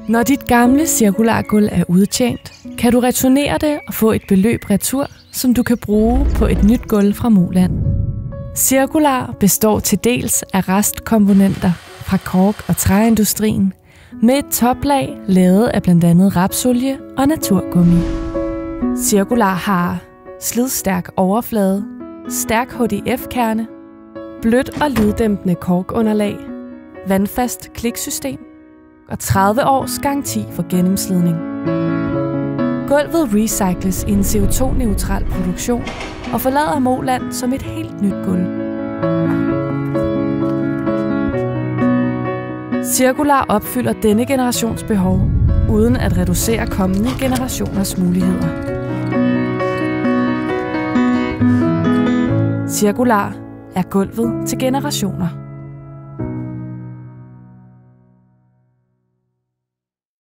Når dit gamle cirkulargulv er udtjent, kan du returnere det og få et beløb retur, som du kan bruge på et nyt gulv fra Moland. Cirkular består til dels af restkomponenter fra kork- og træindustrien, med et toplag lavet af blandt andet rapsolie og naturgummi. Cirkular har slidstærk overflade, stærk HDF-kerne, blødt og lyddæmpende korkunderlag, vandfast kliksystem og 30 års garanti for gennemslidning. Gulvet recycles i en CO2-neutral produktion og forlader Moland som et helt nyt gulv. Cirkular opfylder denne generations behov, uden at reducere kommende generationers muligheder. Cirkular er gulvet til generationer.